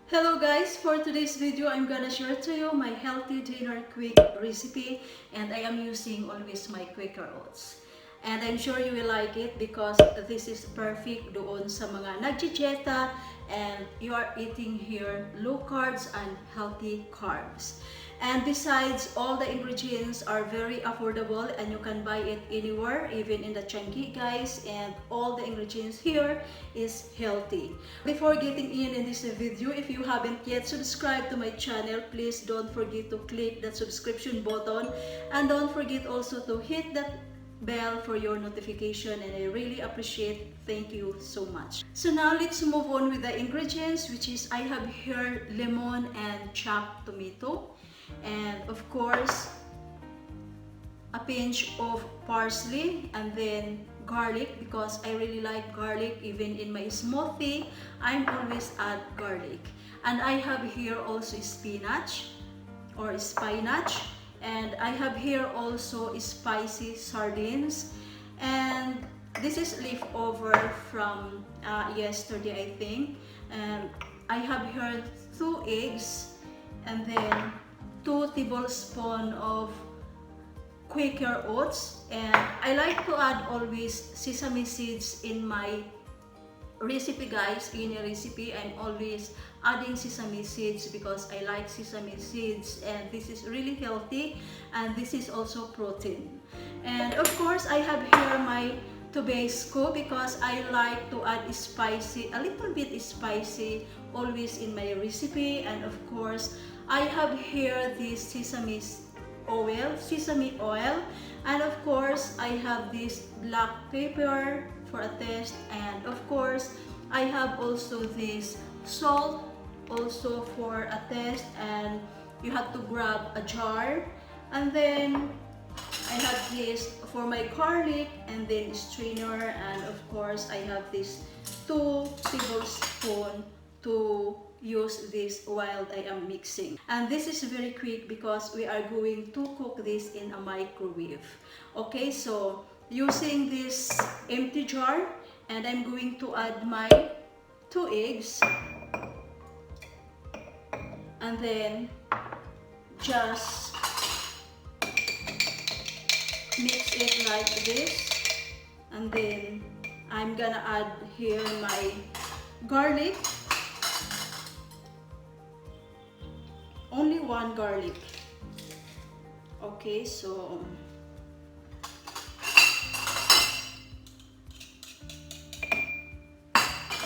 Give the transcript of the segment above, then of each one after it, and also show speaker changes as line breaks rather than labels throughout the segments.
Hello guys, for today's video I'm gonna share to you my healthy dinner quick recipe, and I am using always my Quaker oats. And I'm sure you will like it because this is perfect doon sa mga nagdidieta and you are eating here low carbs and healthy carbs. And besides, all the ingredients are very affordable and you can buy it anywhere, even in the Changi guys, and all the ingredients here is healthy. Before getting in this video, if you haven't yet subscribed to my channel, please don't forget to click that subscription button and don't forget also to hit that bell for your notification, and I really appreciate. Thank you so much. So now let's move on with the ingredients, which is I have here lemon and chopped tomato, and of course a pinch of parsley, and then garlic because I really like garlic. Even in my smoothie I'm always add garlic. And I have here also spinach or spinach, and I have here also spicy sardines, and this is leftover from yesterday I think. And I have here 2 eggs, and then 2 tablespoons of Quaker oats, and I like to add always sesame seeds in my recipe guys. In a recipe I'm always adding sesame seeds because I like sesame seeds, and this is really healthy and this is also protein. And of course I have here my TOBASCO because I like to add spicy, a little bit spicy always in my recipe. And of course I have here this sesame oil, and of course I have this black pepper for a taste, and of course I have also this salt also for a taste, and you have to grab a jar. And then I have this for my garlic, and then strainer, and of course I have this 2 tablespoons to use this while I am mixing. And this is very quick because we are going to cook this in a microwave. Okay, so using this empty jar, and I'm going to add my 2 eggs, and then just mix it like this. And then I'm gonna add here my garlic, only 1 garlic. Okay, so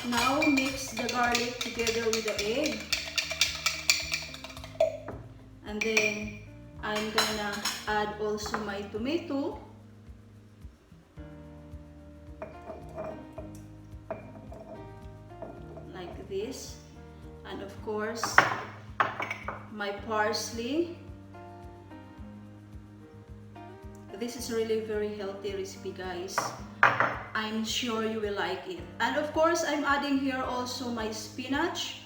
now mix the garlic together with the egg, and then I'm gonna add also my tomato, like this, and of course my parsley. This is really very healthy recipe guys. I'm sure you will like it. And of course I'm adding here also my spinach,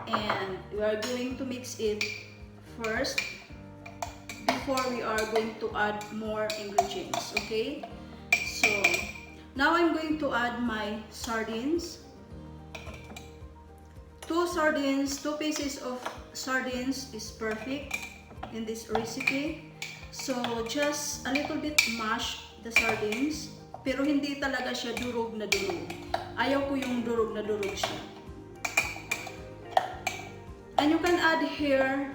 and we are going to mix it first before we are going to add more ingredients. Okay, so now I'm going to add my sardines. 2 sardines, 2 pieces of sardines is perfect in this recipe. So just a little bit mash the sardines, pero hindi talaga siya durog na durog. Ayaw ko yung durog na durog siya. And you can add here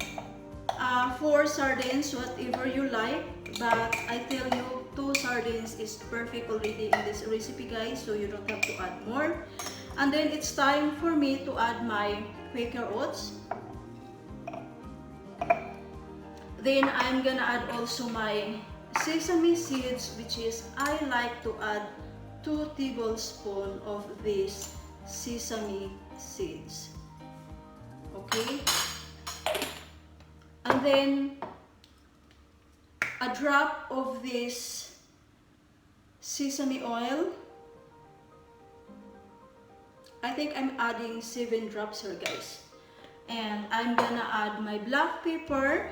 4 sardines, whatever you like, but I tell you 2 sardines is perfect already in this recipe guys, so you don't have to add more. And then it's time for me to add my Quaker oats. Then I'm gonna add also my sesame seeds, which is I like to add 2 tablespoons of these sesame seeds. Okay, and then a drop of this sesame oil. I think I'm adding 7 drops here guys. And I'm gonna add my black pepper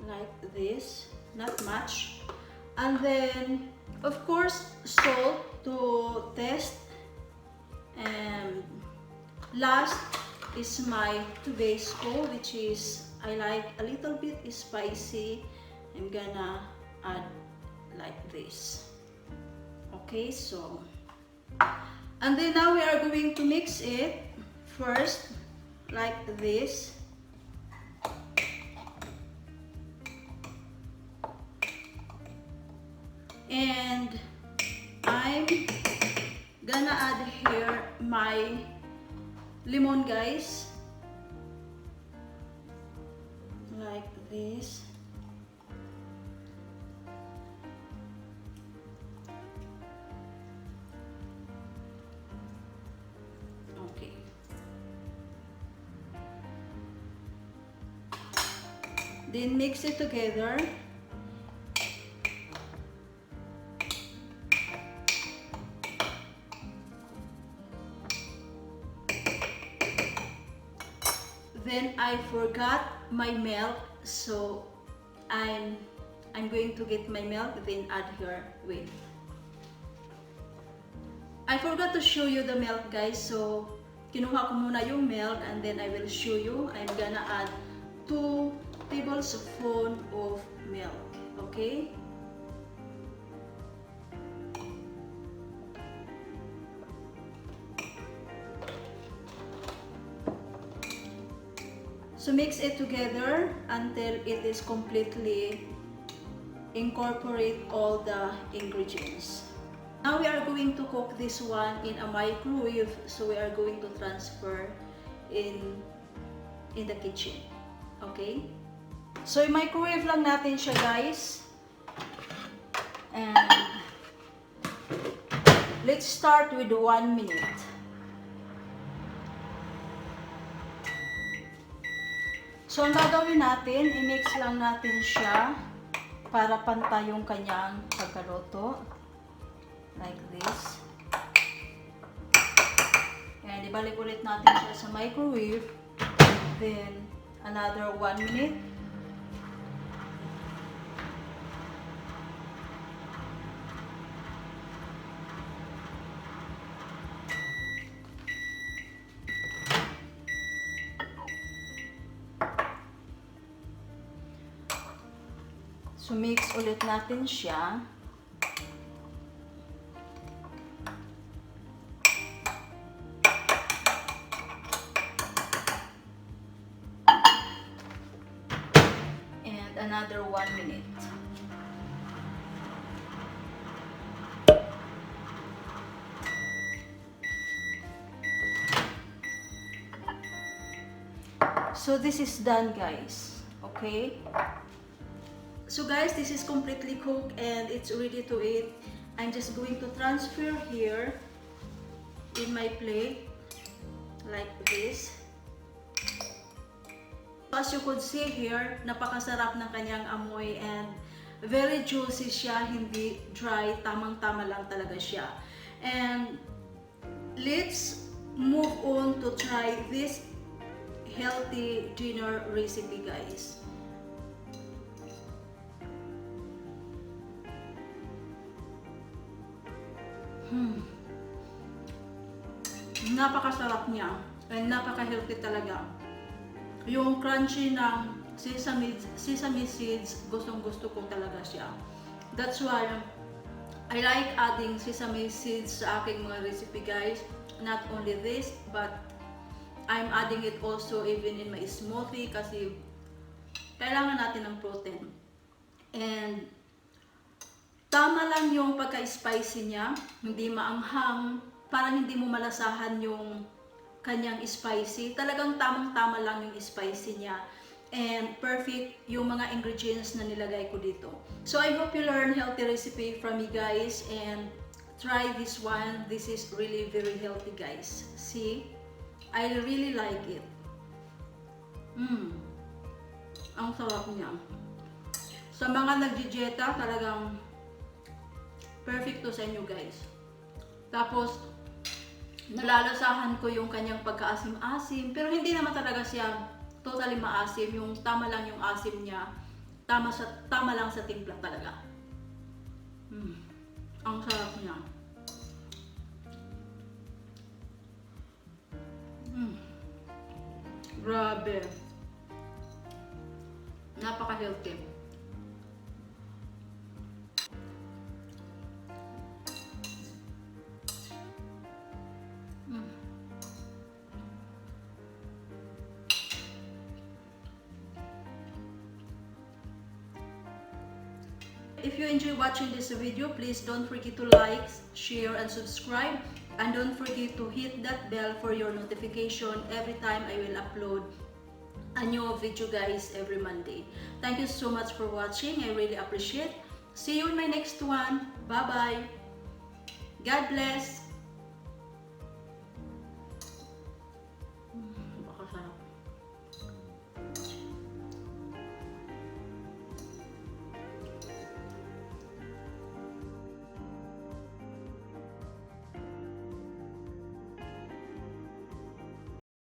like this, not much. And then of course salt to taste, and Last is my TOBASCO, which is I like a little bit spicy. I'm gonna add like this. Okay, so and then now we are going to mix it first like this. And I'm gonna add here my lemon, guys, like this. Okay. Then mix it together. Then I forgot my milk, so I'm going to get my milk, then add here with. I forgot to show you the milk, guys, so kinuha ko muna yung milk and then I will show you. I'm gonna add 2 tablespoons of milk, okay? So mix it together until it is completely incorporate all the ingredients. Now we are going to cook this one in a microwave, so we are going to transfer in the kitchen. Okay? So i-microwave lang natin siya, guys. And let's start with 1 minute. So, ang gagawin natin, i-mix lang natin siya para pantay yung kanyang pagkaluto. Like this. And ibalik ulit natin siya sa microwave. Then, another 1 minute. So, mix ulit natin siya. And another 1 minute. So, this is done, guys. Okay? So guys, this is completely cooked and it's ready to eat. I'm just going to transfer here in my plate like this. As you could see here, napakasarap ng kanyang amoy and very juicy siya, hindi dry, tamang-tama lang talaga siya. And let's move on to try this healthy dinner recipe, guys. Napakasarap niya and napaka-healthy talaga. Yung crunchy ng sesame seeds, gustong-gusto ko talaga siya. That's why I like adding sesame seeds sa aking mga recipe, guys. Not only this, but I'm adding it also even in my smoothie kasi kailangan natin ng protein. And tama lang yung pagka-spicy niya, hindi maanghang, parang hindi mo malasahan yung kanyang spicy. Talagang tamang-tama lang yung spicy niya. And perfect yung mga ingredients na nilagay ko dito. So I hope you learn healthy recipe from me, guys, and try this one. This is really very healthy, guys. See? I really like it. Ang sarap niya. Sa mga nagdi-dieta, talagang perfect to sa inyo, guys. Tapos, nalalasahan ko yung kanyang pagka-asim-asim. Pero hindi naman talaga siya totally maasim. Yung tama lang yung asim niya. Tama lang sa timpla talaga. Ang sarap niya. Grabe. Napaka-healthy. If you enjoy watching this video, please don't forget to like, share, and subscribe. And don't forget to hit that bell for your notification every time I will upload a new video, guys, every Monday. Thank you so much for watching. I really appreciate. See you in my next one. Bye-bye. God bless.